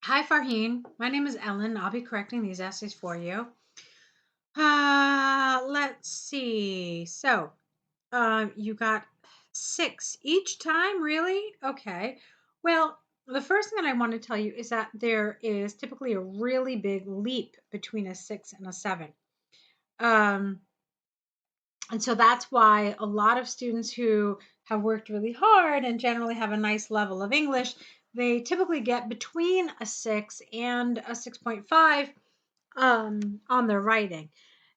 Hi, Farheen. My name is Ellen. I'll be correcting these essays for you. Let's see. You got 6 each time, really? Okay. Well, the first thing that I want to tell you is that there is typically a really big leap between a 6 and a 7. Um, and so that's why a lot of students who have worked really hard and generally have a nice level of English, they typically get between a 6 and a 6.5 on their writing.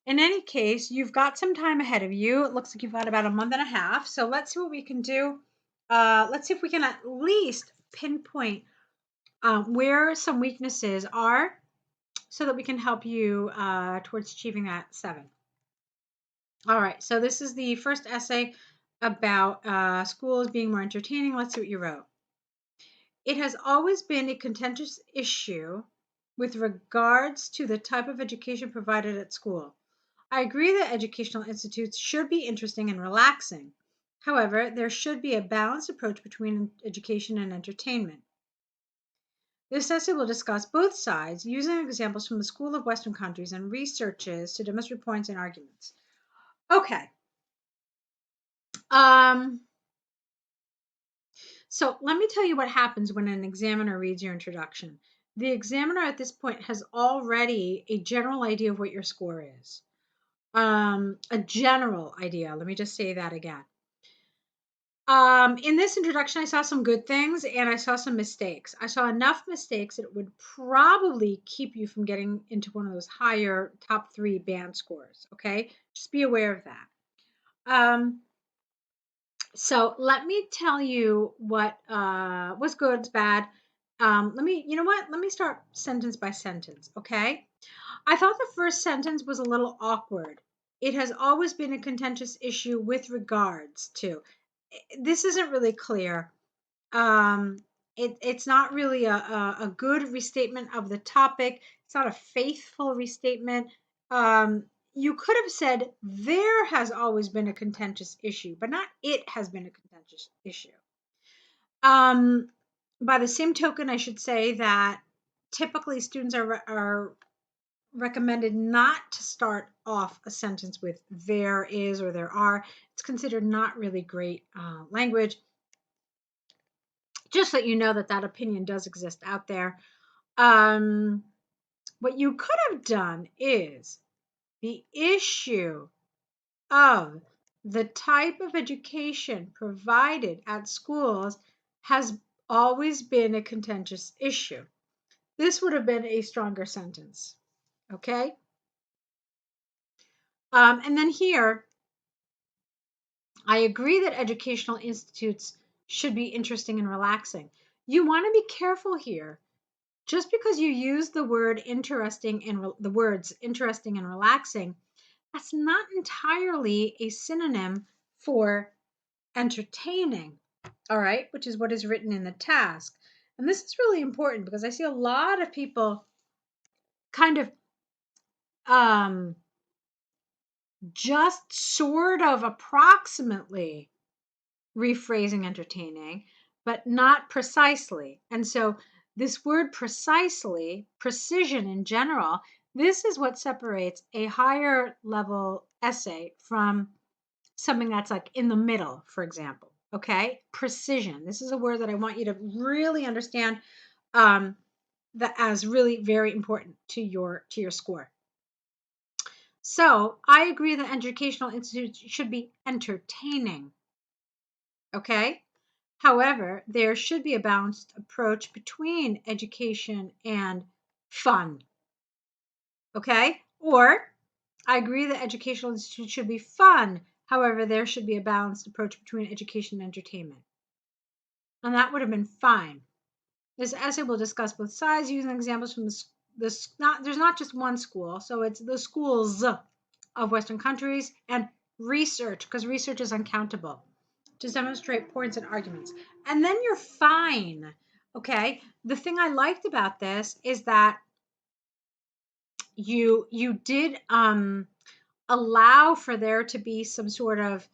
In any case, you've got some time ahead of you. It looks like you've got about a month and a half. So let's see what we can do. Let's see if we can at least pinpoint where some weaknesses are so that we can help you towards achieving that 7. All right, so this is the first essay about schools being more entertaining. Let's see what you wrote. It has always been a contentious issue with regards to the type of education provided at school. I agree that educational institutes should be interesting and relaxing. However, there should be a balanced approach between education and entertainment. This essay will discuss both sides using examples from the School of Western Countries and researches to demonstrate points and arguments. Okay. Um, So let me tell you what happens when an examiner reads your introduction. The examiner at this point has already a general idea of what your score is. A general idea. Let me just say that again. In this introduction, I saw some good things and I saw some mistakes. I saw enough mistakes that it would probably keep you from getting into one of those higher top 3 band scores. Okay, just be aware of that. So let me tell you what was good, what's bad. You know what? Let me start sentence by sentence, okay? I thought the first sentence was a little awkward. It has always been a contentious issue with regards to. This isn't really clear. It's not really a good restatement of the topic. It's not a faithful restatement. Um, you could have said there has always been a contentious issue, but not it has been a contentious issue. Um, by the same token, I should say that typically students are recommended not to start off a sentence with there is or there are. It's considered not really great language. Just so you know that that opinion does exist out there. Um, what you could have done is the issue of the type of education provided at schools has always been a contentious issue. This would have been a stronger sentence. Okay. And then here, I agree that educational institutes should be interesting and relaxing. You want to be careful here. Just because you use the word interesting and the words interesting and relaxing, that's not entirely a synonym for entertaining, all right, which is what is written in the task. And this is really important because I see a lot of people kind of um, just sort of approximately rephrasing entertaining, but not precisely. And so this word precisely, precision in general, this is what separates a higher level essay from something that's like in the middle, for example. Okay, precision. This is a word that I want you to really understand that as really very important to your score. So I agree that educational institutes should be entertaining. Okay. However, there should be a balanced approach between education and fun. Okay? Or I agree that educational institutions should be fun. However, there should be a balanced approach between education and entertainment. And that would have been fine. This essay will discuss both sides using examples from there's not just one school, so it's the schools of Western countries and research, because research is uncountable, to demonstrate points and arguments. And then you're fine. Okay. The thing I liked about this is that you did allow for there to be some sort of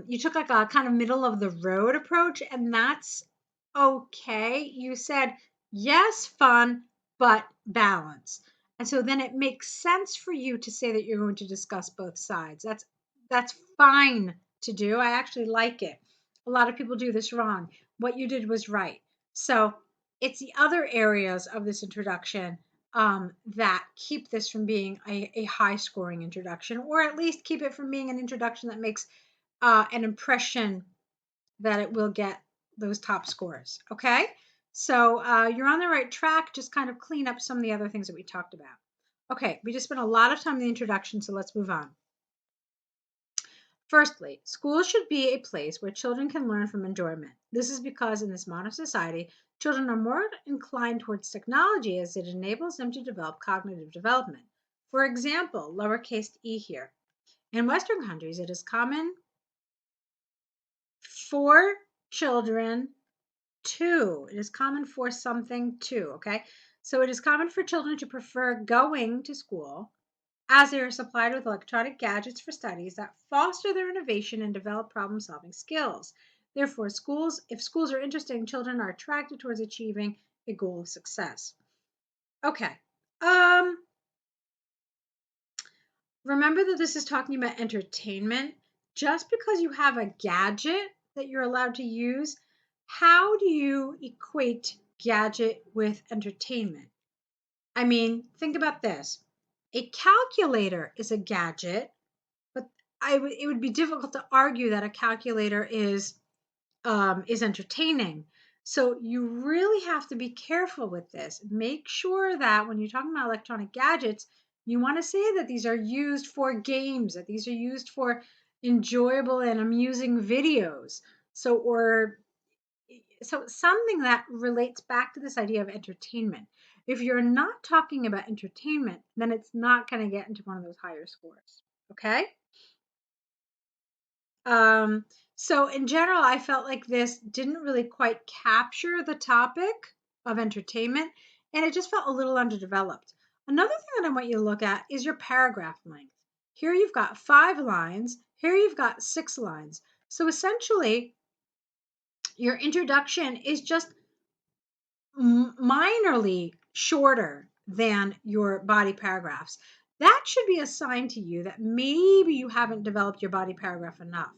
you took like a kind of middle of the road approach, and that's okay. You said Yes, fun, but balance. And so then it makes sense for you to say that you're going to discuss both sides. That's fine to do. I actually like it. A lot of people do this wrong. What you did was right. So it's the other areas of this introduction that keep this from being a high scoring introduction, or at least keep it from being an introduction that makes an impression that it will get those top scores. Okay. So you're on the right track. Just kind of clean up some of the other things that we talked about. Okay. We just spent a lot of time in the introduction, so let's move on. Firstly, schools should be a place where children can learn from enjoyment. This is because in this modern society, children are more inclined towards technology as it enables them to develop cognitive development. For example, lowercase e here. In Western countries, it is common for children it is common for something to, okay? So it is common for children to prefer going to school as they are supplied with electronic gadgets for studies that foster their innovation and develop problem solving skills. Therefore, if schools are interesting, children are attracted towards achieving a goal of success. Okay. Um, Remember that this is talking about entertainment. Just because you have a gadget that you're allowed to use, how do you equate gadget with entertainment? I mean, think about this. A calculator is a gadget, but it would be difficult to argue that a calculator is entertaining. So you really have to be careful with this. Make sure that when you're talking about electronic gadgets, you want to say that these are used for games, that these are used for enjoyable and amusing videos. So something that relates back to this idea of entertainment. If you're not talking about entertainment, then it's not going to get into one of those higher scores. Okay? Um, so in general, I felt like this didn't really quite capture the topic of entertainment, and it just felt a little underdeveloped. Another thing that I want you to look at is your paragraph length. Here you've got 5 lines, here you've got 6 lines. So essentially, your introduction is just minorly shorter than your body paragraphs. That should be a sign to you that maybe you haven't developed your body paragraph enough.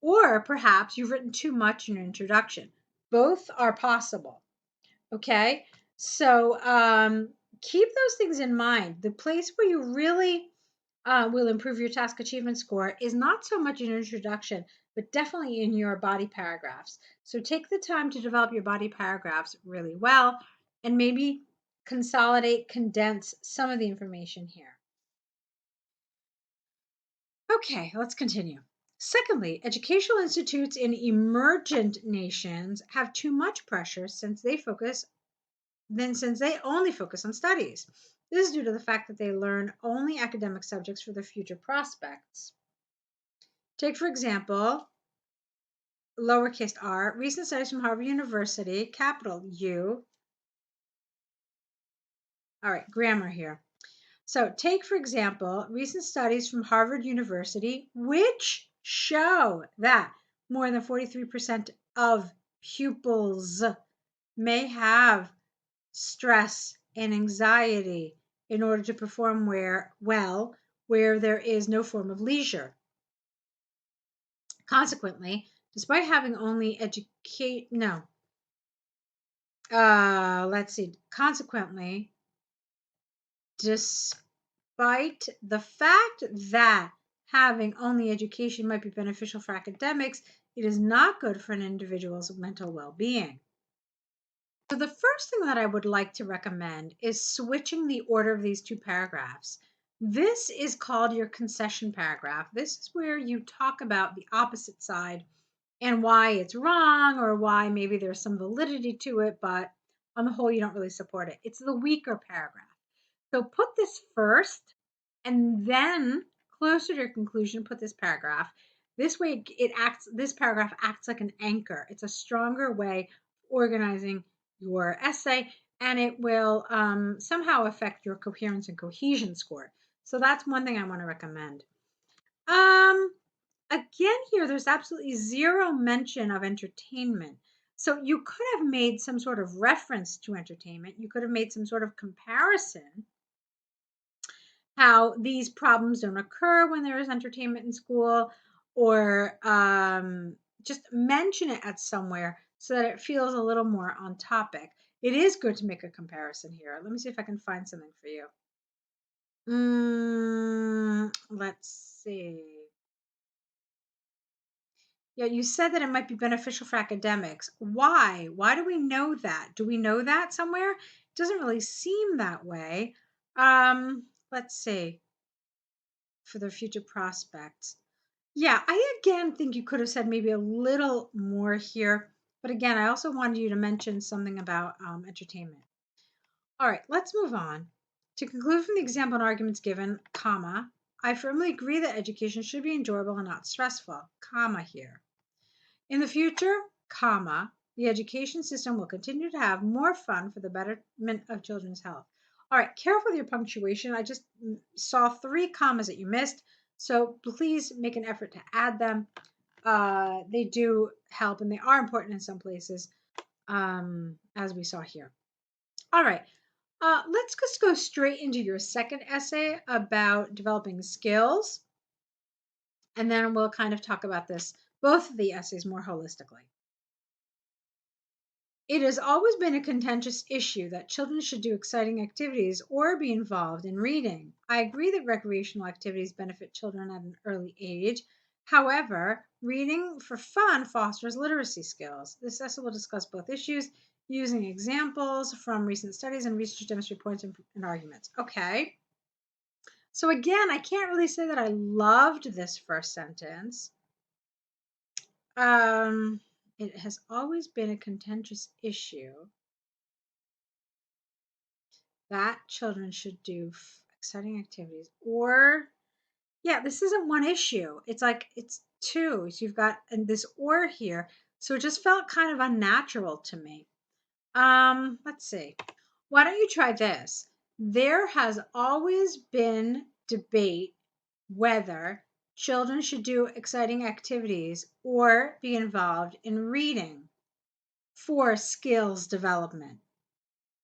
Or perhaps you've written too much in your introduction. Both are possible. Okay. So keep those things in mind. The place where you really will improve your task achievement score is not so much in your introduction, but definitely in your body paragraphs. So take the time to develop your body paragraphs really well and maybe consolidate, condense some of the information here. Okay, let's continue. Secondly, educational institutes in emergent nations have too much pressure since they only focus on studies. This is due to the fact that they learn only academic subjects for their future prospects. Take, for example, lowercase r, recent studies from Harvard University, capital U. All right, grammar here. So take, for example, recent studies from Harvard University, which show that more than 43% of pupils may have stress and anxiety in order to perform where there is no form of leisure. Consequently, despite having only consequently, despite the fact that having only education might be beneficial for academics, it is not good for an individual's mental well-being. So the first thing that I would like to recommend is switching the order of these two paragraphs. This is called your concession paragraph. This is where you talk about the opposite side and why it's wrong or why maybe there's some validity to it, but on the whole, you don't really support it. It's the weaker paragraph. So put this first and then closer to your conclusion, put this paragraph. This way this paragraph acts like an anchor. It's a stronger way of organizing your essay and it will somehow affect your coherence and cohesion score. So that's one thing I want to recommend. Again, here, there's absolutely zero mention of entertainment. So you could have made some sort of reference to entertainment. You could have made some sort of comparison how these problems don't occur when there is entertainment in school, or just mention it at somewhere so that it feels a little more on topic. It is good to make a comparison here. Let me see if I can find something for you. Let's see. Yeah, you said that it might be beneficial for academics. Why? Why do we know that? Do we know that somewhere? It doesn't really seem that way. Let's see. For their future prospects. Yeah, I again think you could have said maybe a little more here. But again, I also wanted you to mention something about entertainment. All right, let's move on. To conclude from the example and arguments given, comma, I firmly agree that education should be enjoyable and not stressful, comma here. In the future, comma, the education system will continue to have more fun for the betterment of children's health. All right, careful with your punctuation. I just saw 3 commas that you missed, so please make an effort to add them. They do help, and they are important in some places, as we saw here. All right, let's just go straight into your second essay about developing skills, and then we'll kind of talk about both of the essays more holistically. It has always been a contentious issue that children should do exciting activities or be involved in reading. I agree that recreational activities benefit children at an early age. However, reading for fun fosters literacy skills. This essay will discuss both issues using examples from recent studies and research demonstrate points and arguments. Okay. So again, I can't really say that I loved this first sentence. It has always been a contentious issue that children should do exciting activities. Or, yeah, this isn't one issue. It's like it's 2. So you've got this or here. So it just felt kind of unnatural to me. Let's see. Why don't you try this? There has always been debate whether children should do exciting activities or be involved in reading for skills development.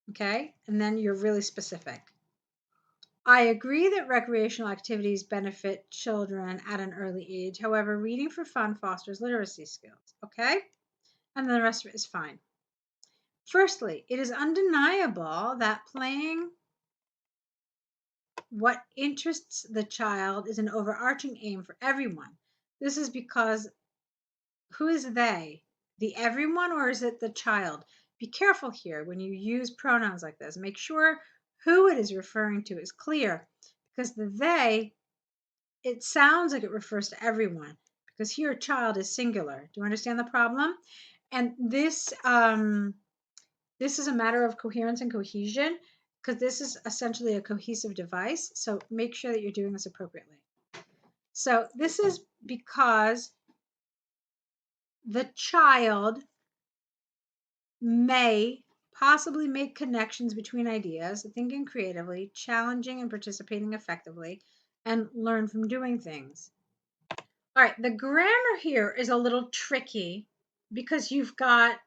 Okay? And then you're really specific. I agree that recreational activities benefit children at an early age. However, reading for fun fosters literacy skills. Okay? And then the rest of it is fine. Firstly, it is undeniable that playing what interests the child is an overarching aim for everyone. This is because who is they? The everyone, or is it the child? Be careful here when you use pronouns like this. Make sure who it is referring to is clear, because the they, it sounds like it refers to everyone, because here child is singular. Do you understand the problem? And this is a matter of coherence and cohesion, because this is essentially a cohesive device. So make sure that you're doing this appropriately. So this is because the child may possibly make connections between ideas, thinking creatively, challenging and participating effectively, and learn from doing things. All right, the grammar here is a little tricky because you've got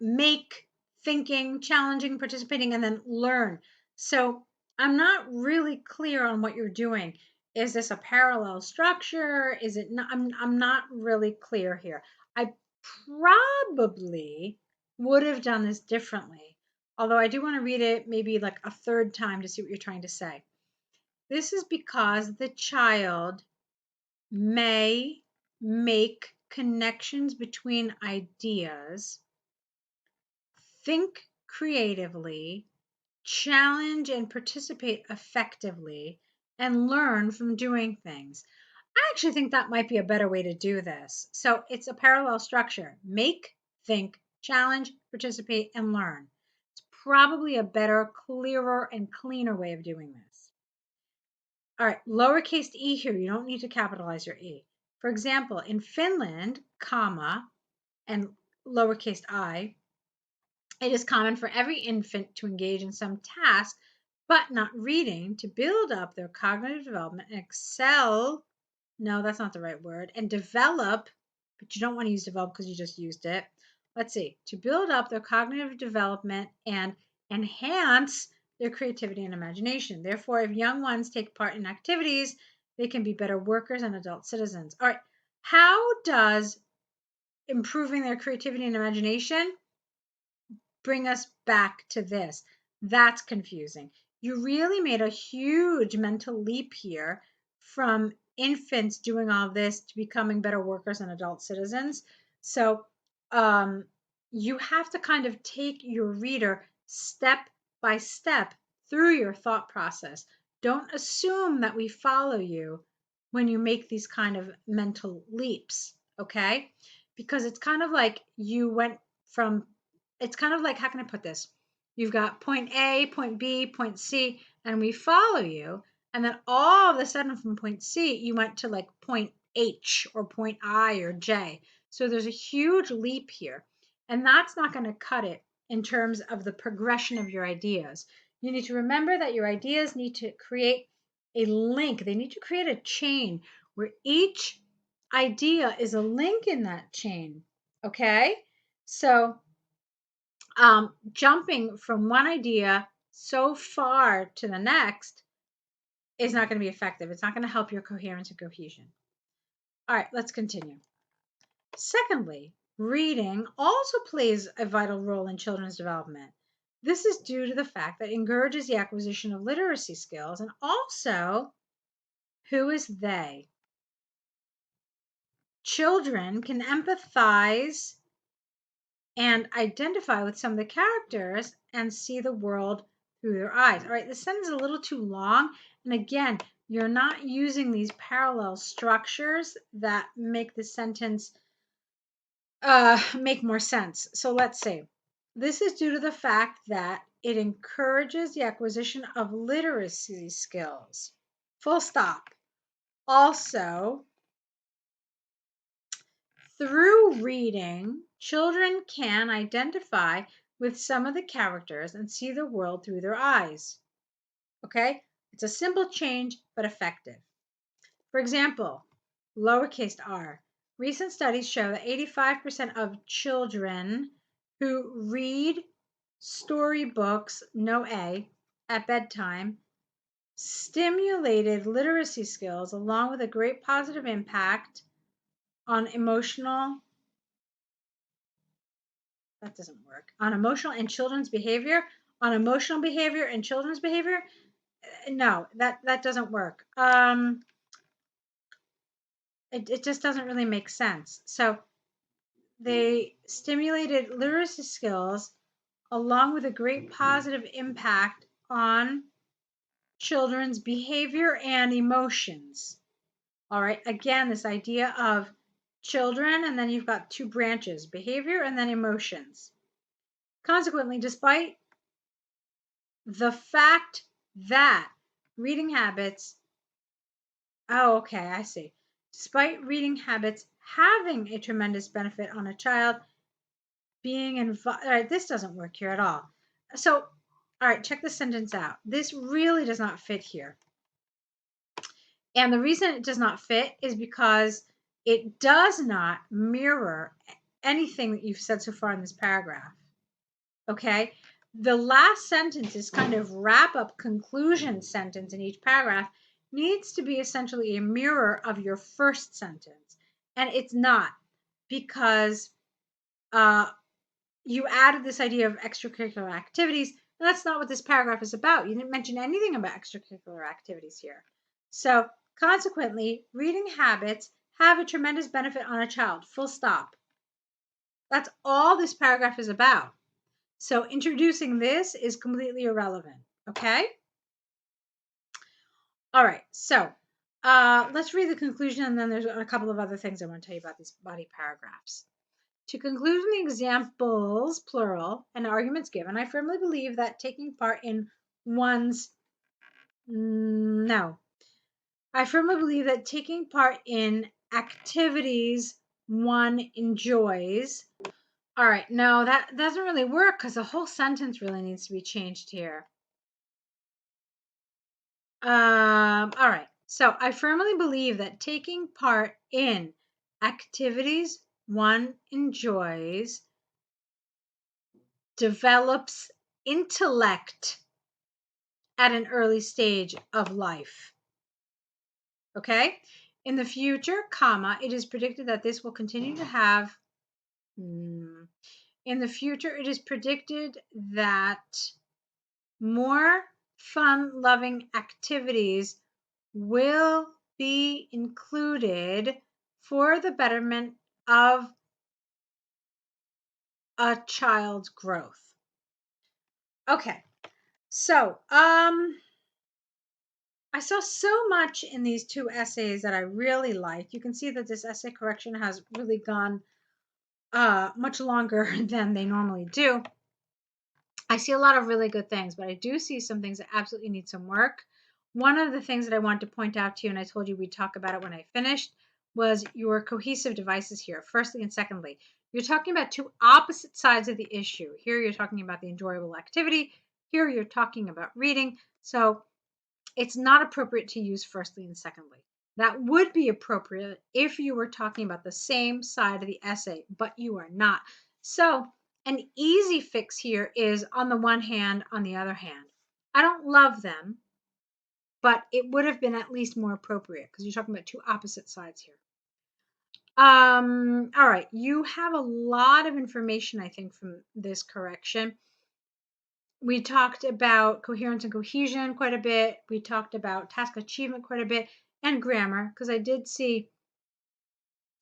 make, thinking, challenging, participating, and then learn. So I'm not really clear on what you're doing. Is this a parallel structure? Is it not? I'm not really clear here. I probably would have done this differently, although I do want to read it maybe like a third time to see what you're trying to say. This is because the child may make connections between ideas, think creatively, challenge and participate effectively, and learn from doing things. I actually think that might be a better way to do this. So it's a parallel structure: make, think, challenge, participate, and learn. It's probably a better, clearer, and cleaner way of doing this. All right, lowercase e here, you don't need to capitalize your e. For example, in Finland, comma, and lowercase I, it is common for every infant to engage in some task, but not reading, to build up their cognitive development and excel. No, that's not the right word. And develop, but you don't want to use develop because you just used it. let's see, to build up their cognitive development and enhance their creativity and imagination. Therefore, if young ones take part in activities, they can be better workers and adult citizens. All right, how does improving their creativity and imagination bring us back to this? That's confusing. You really made a huge mental leap here from infants doing all this to becoming better workers and adult citizens. So um, you have to kind of take your reader step by step through your thought process. Don't assume that we follow you when you make these kind of mental leaps, okay? Because it's kind of like you went from it's kind of like, how can I put this? You've got point A, point B, point C, and we follow you. And then all of a sudden from point C, you went to like point H or point I or J. So there's a huge leap here. And that's not going to cut it in terms of the progression of your ideas. You need to remember that your ideas need to create a link. They need to create a chain where each idea is a link in that chain. Okay? So jumping from one idea so far to the next is not going to be effective. It's not going to help your coherence and cohesion. All right, let's continue. Secondly, reading also plays a vital role in children's development. This is due to the fact that it encourages the acquisition of literacy skills, and also, who is they? Children can empathize and identify with some of the characters and see the world through their eyes. All right, this sentence is a little too long. And again, you're not using these parallel structures that make the sentence make more sense. So let's see. This is due to the fact that it encourages the acquisition of literacy skills. Full stop. Also, through reading, children can identify with some of the characters and see the world through their eyes. Okay? It's a simple change, but effective. For example, lowercase r. Recent studies show that 85% of children who read storybooks, no A, at bedtime stimulated literacy skills along with a great positive impact on emotional that doesn't work. On emotional and children's behavior, on emotional behavior and children's behavior, no, that doesn't work. It just doesn't really make sense. So they stimulated literacy skills along with a great positive impact on children's behavior and emotions. All right, again, this idea of children, and then you've got two branches, behavior and then emotions. Consequently, despite the fact that reading habits, oh, okay, I see. Despite reading habits having a tremendous benefit on a child, being involved, all right, this doesn't work here at all. So, all right, check this sentence out. This really does not fit here. And the reason it does not fit is because it does not mirror anything that you've said so far in this paragraph. Okay? The last sentence is kind of wrap up conclusion sentence in each paragraph needs to be essentially a mirror of your first sentence. And it's not because you added this idea of extracurricular activities. And that's not what this paragraph is about. You didn't mention anything about extracurricular activities here. So consequently, reading habits have a tremendous benefit on a child. Full stop. That's all this paragraph is about. So introducing this is completely irrelevant, okay? All right, so let's read the conclusion, and then there's a couple of other things I want to tell you about these body paragraphs. To conclude from the examples, plural, and arguments given, I firmly believe that taking part in one's, no. I firmly believe that taking part in activities one enjoys. All right, no, that doesn't really work because the whole sentence really needs to be changed here. All right. So I firmly believe that taking part in activities one enjoys develops intellect at an early stage of life. Okay? In the future, comma, it is predicted that this will continue to have. In the future, it is predicted that more fun-loving activities will be included for the betterment of a child's growth. Okay, so I saw so much in these two essays that I really like. You can see that this essay correction has really gone much longer than they normally do. I see a lot of really good things, but I do see some things that absolutely need some work. One of the things that I wanted to point out to you, and I told you we'd talk about it when I finished, was your cohesive devices here, firstly and secondly. You're talking about two opposite sides of the issue. Here you're talking about the enjoyable activity. Here you're talking about reading. So it's not appropriate to use firstly and secondly. That would be appropriate if you were talking about the same side of the essay, but you are not. So an easy fix here is on the one hand, on the other hand. I don't love them, but it would have been at least more appropriate because you're talking about two opposite sides here. All right, you have a lot of information, I think, from this correction. We talked about coherence and cohesion quite a bit. We talked about task achievement quite a bit and grammar, because I did see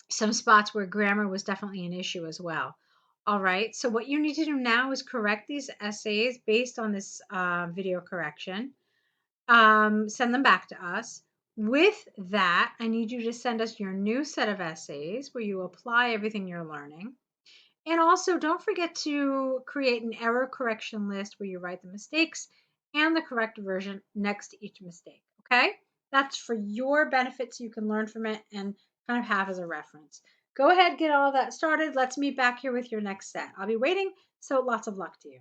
some spots where grammar was definitely an issue as well. All right, so what you need to do now is correct these essays based on this video correction. Send them back to us. With that, I need you to send us your new set of essays where you apply everything you're learning. And also, don't forget to create an error correction list where you write the mistakes and the correct version next to each mistake. Okay? That's for your benefit so you can learn from it and kind of have as a reference. Go ahead, get all that started. Let's meet back here with your next set. I'll be waiting, so lots of luck to you.